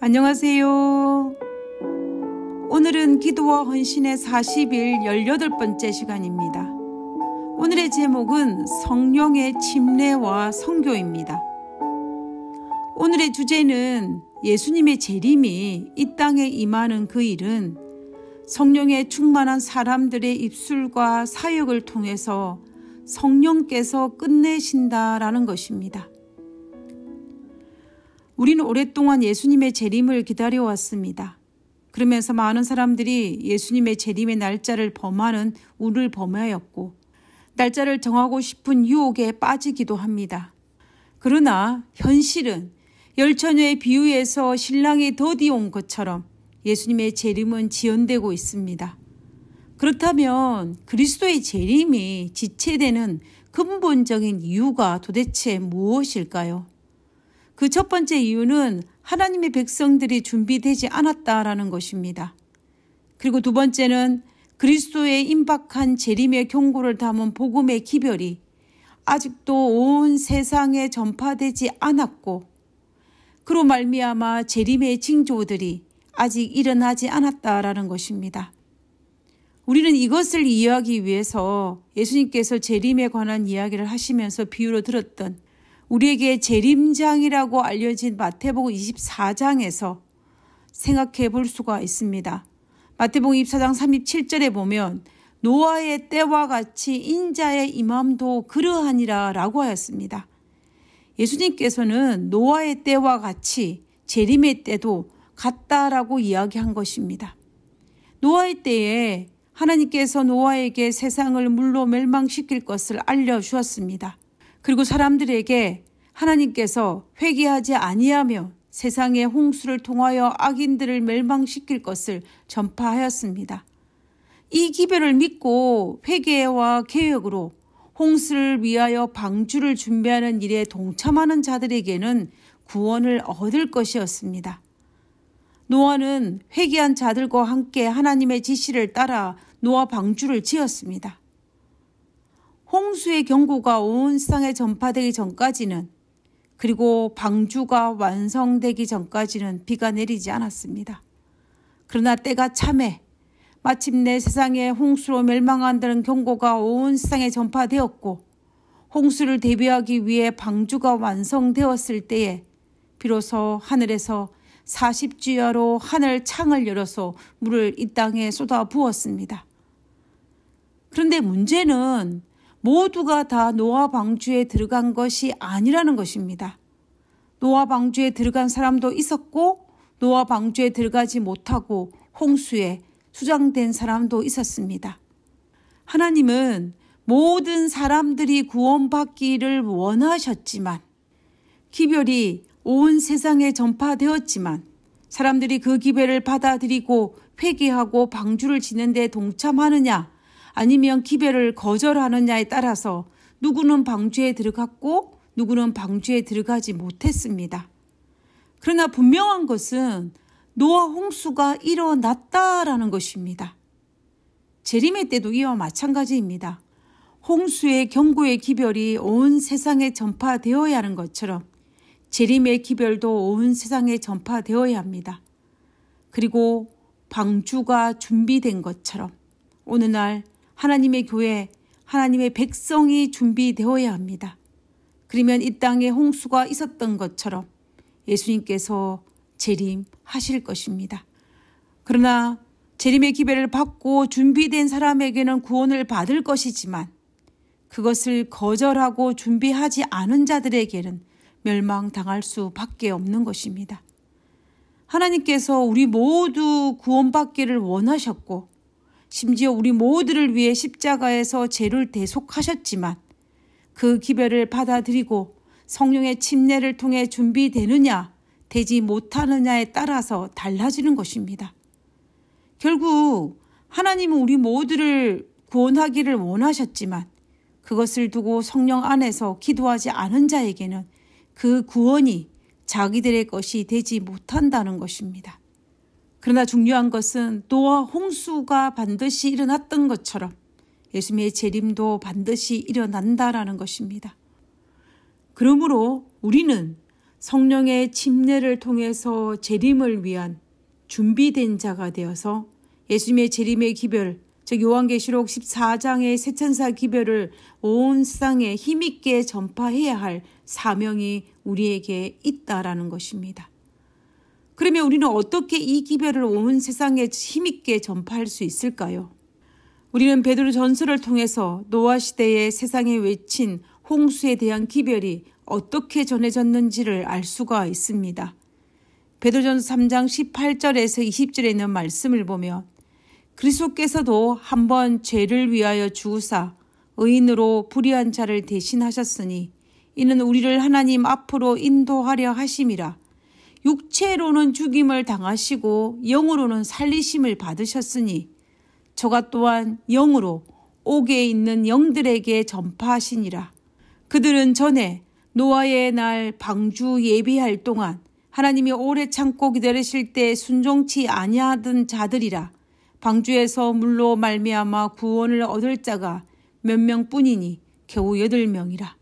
안녕하세요. 오늘은 기도와 헌신의 40일 18번째 시간입니다. 오늘의 제목은 성령의 침례와 선교입니다. 오늘의 주제는 예수님의 재림이 이 땅에 임하는 그 일은 성령에 충만한 사람들의 입술과 사역을 통해서 성령께서 끝내신다라는 것입니다. 우리는 오랫동안 예수님의 재림을 기다려왔습니다. 그러면서 많은 사람들이 예수님의 재림의 날짜를 범하는 우를 범하였고 날짜를 정하고 싶은 유혹에 빠지기도 합니다. 그러나 현실은 열처녀의 비유에서 신랑이 더디 온 것처럼 예수님의 재림은 지연되고 있습니다. 그렇다면 그리스도의 재림이 지체되는 근본적인 이유가 도대체 무엇일까요? 그 첫 번째 이유는 하나님의 백성들이 준비되지 않았다라는 것입니다. 그리고 두 번째는 그리스도의 임박한 재림의 경고를 담은 복음의 기별이 아직도 온 세상에 전파되지 않았고 그로 말미암아 재림의 징조들이 아직 일어나지 않았다라는 것입니다. 우리는 이것을 이해하기 위해서 예수님께서 재림에 관한 이야기를 하시면서 비유로 들었던 우리에게 재림장이라고 알려진 마태복음 24장에서 생각해 볼 수가 있습니다. 마태복음 24장 37절에 보면 노아의 때와 같이 인자의 임함도 그러하니라 라고 하였습니다. 예수님께서는 노아의 때와 같이 재림의 때도 같다라고 이야기한 것입니다. 노아의 때에 하나님께서 노아에게 세상을 물로 멸망시킬 것을 알려주었습니다. 그리고 사람들에게 하나님께서 회개하지 아니하며 세상의 홍수를 통하여 악인들을 멸망시킬 것을 전파하였습니다. 이 기별을 믿고 회개와 개혁으로 홍수를 위하여 방주를 준비하는 일에 동참하는 자들에게는 구원을 얻을 것이었습니다. 노아는 회개한 자들과 함께 하나님의 지시를 따라 노아 방주를 지었습니다. 홍수의 경고가 온 세상에 전파되기 전까지는 그리고 방주가 완성되기 전까지는 비가 내리지 않았습니다. 그러나 때가 참해 마침내 세상에 홍수로 멸망한다는 경고가 온 세상에 전파되었고 홍수를 대비하기 위해 방주가 완성되었을 때에 비로소 하늘에서 40주야로 하늘 창을 열어서 물을 이 땅에 쏟아 부었습니다. 그런데 문제는 모두가 다 노아 방주에 들어간 것이 아니라는 것입니다. 노아 방주에 들어간 사람도 있었고 노아 방주에 들어가지 못하고 홍수에 수장된 사람도 있었습니다. 하나님은 모든 사람들이 구원받기를 원하셨지만 기별이 온 세상에 전파되었지만 사람들이 그 기별을 받아들이고 회개하고 방주를 짓는 데 동참하느냐 아니면 기별을 거절하느냐에 따라서 누구는 방주에 들어갔고 누구는 방주에 들어가지 못했습니다. 그러나 분명한 것은 노아 홍수가 일어났다라는 것입니다. 재림의 때도 이와 마찬가지입니다. 홍수의 경고의 기별이 온 세상에 전파되어야 하는 것처럼 재림의 기별도 온 세상에 전파되어야 합니다. 그리고 방주가 준비된 것처럼 어느 날 하나님의 교회, 하나님의 백성이 준비되어야 합니다. 그러면 이 땅에 홍수가 있었던 것처럼 예수님께서 재림하실 것입니다. 그러나 재림의 기별을 받고 준비된 사람에게는 구원을 받을 것이지만 그것을 거절하고 준비하지 않은 자들에게는 멸망당할 수밖에 없는 것입니다. 하나님께서 우리 모두 구원받기를 원하셨고 심지어 우리 모두를 위해 십자가에서 죄를 대속하셨지만 그 기별을 받아들이고 성령의 침례를 통해 준비되느냐 되지 못하느냐에 따라서 달라지는 것입니다. 결국 하나님은 우리 모두를 구원하기를 원하셨지만 그것을 두고 성령 안에서 기도하지 않은 자에게는 그 구원이 자기들의 것이 되지 못한다는 것입니다. 그러나 중요한 것은 노아 홍수가 반드시 일어났던 것처럼 예수님의 재림도 반드시 일어난다라는 것입니다. 그러므로 우리는 성령의 침례를 통해서 재림을 위한 준비된 자가 되어서 예수님의 재림의 기별, 즉 요한계시록 14장의 새천사 기별을 온 세상에 힘있게 전파해야 할 사명이 우리에게 있다라는 것입니다. 그러면 우리는 어떻게 이 기별을 온 세상에 힘있게 전파할 수 있을까요? 우리는 베드로 전서를 통해서 노아 시대에 세상에 외친 홍수에 대한 기별이 어떻게 전해졌는지를 알 수가 있습니다. 베드로전서 3장 18절에서 20절에 있는 말씀을 보면 그리스도께서도 한번 죄를 위하여 죽으사 의인으로 불의한 자를 대신하셨으니 이는 우리를 하나님 앞으로 인도하려 하심이라. 육체로는 죽임을 당하시고 영으로는 살리심을 받으셨으니 저가 또한 영으로 옥에 있는 영들에게 전파하시니라. 그들은 전에 노아의 날 방주 예비할 동안 하나님이 오래 참고 기다리실 때 순종치 아니하던 자들이라. 방주에서 물로 말미암아 구원을 얻을 자가 몇 명뿐이니 겨우 8명이라.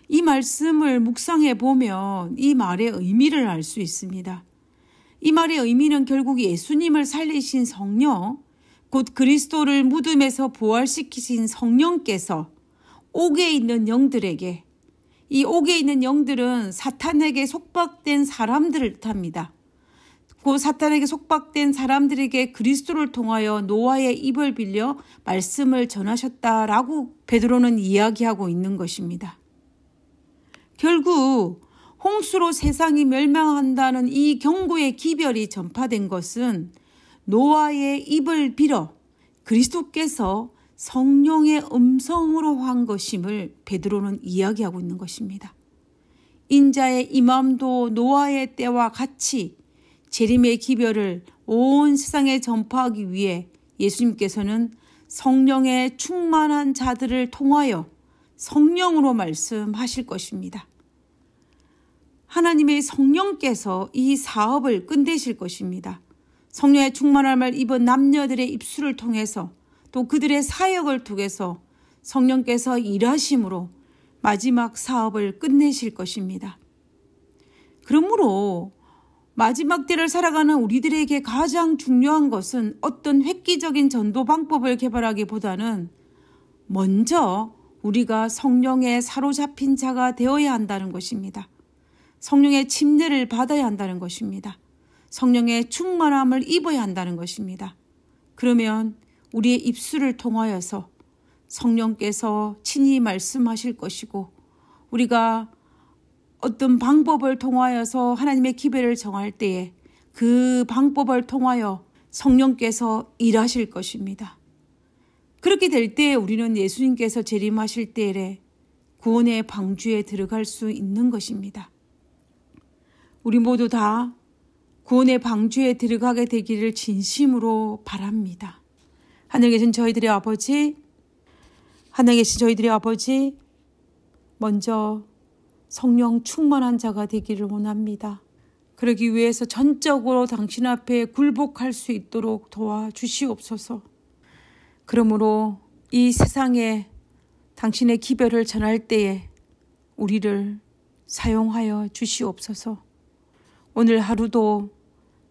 이 말씀을 묵상해 보면 이 말의 의미를 알 수 있습니다. 이 말의 의미는 결국 예수님을 살리신 성령, 곧 그리스도를 무덤에서 부활시키신 성령께서 옥에 있는 영들에게, 이 옥에 있는 영들은 사탄에게 속박된 사람들을 뜻합니다. 그 사탄에게 속박된 사람들에게 그리스도를 통하여 노아의 입을 빌려 말씀을 전하셨다라고 베드로는 이야기하고 있는 것입니다. 결국 홍수로 세상이 멸망한다는 이 경고의 기별이 전파된 것은 노아의 입을 빌어 그리스도께서 성령의 음성으로 한 것임을 베드로는 이야기하고 있는 것입니다. 인자의 임함도 노아의 때와 같이 재림의 기별을 온 세상에 전파하기 위해 예수님께서는 성령의 충만한 자들을 통하여 성령으로 말씀하실 것입니다. 하나님의 성령께서 이 사업을 끝내실 것입니다. 성령의 충만함을 입은 남녀들의 입술을 통해서 또 그들의 사역을 통해서 성령께서 일하심으로 마지막 사업을 끝내실 것입니다. 그러므로 마지막 때를 살아가는 우리들에게 가장 중요한 것은 어떤 획기적인 전도 방법을 개발하기보다는 먼저 우리가 성령에 사로잡힌 자가 되어야 한다는 것입니다. 성령의 침례를 받아야 한다는 것입니다. 성령의 충만함을 입어야 한다는 것입니다. 그러면 우리의 입술을 통하여서 성령께서 친히 말씀하실 것이고 우리가 어떤 방법을 통하여서 하나님의 기별을 정할 때에 그 방법을 통하여 성령께서 일하실 것입니다. 그렇게 될 때 우리는 예수님께서 재림하실 때에 구원의 방주에 들어갈 수 있는 것입니다. 우리 모두 다 구원의 방주에 들어가게 되기를 진심으로 바랍니다. 하늘에 계신 저희들의 아버지, 하늘에 계신 저희들의 아버지, 먼저 성령 충만한 자가 되기를 원합니다. 그러기 위해서 전적으로 당신 앞에 굴복할 수 있도록 도와주시옵소서. 그러므로 이 세상에 당신의 기별을 전할 때에 우리를 사용하여 주시옵소서. 오늘 하루도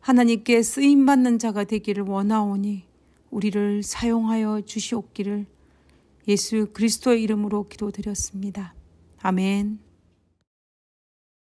하나님께 쓰임받는 자가 되기를 원하오니 우리를 사용하여 주시옵기를 예수 그리스도의 이름으로 기도드렸습니다. 아멘.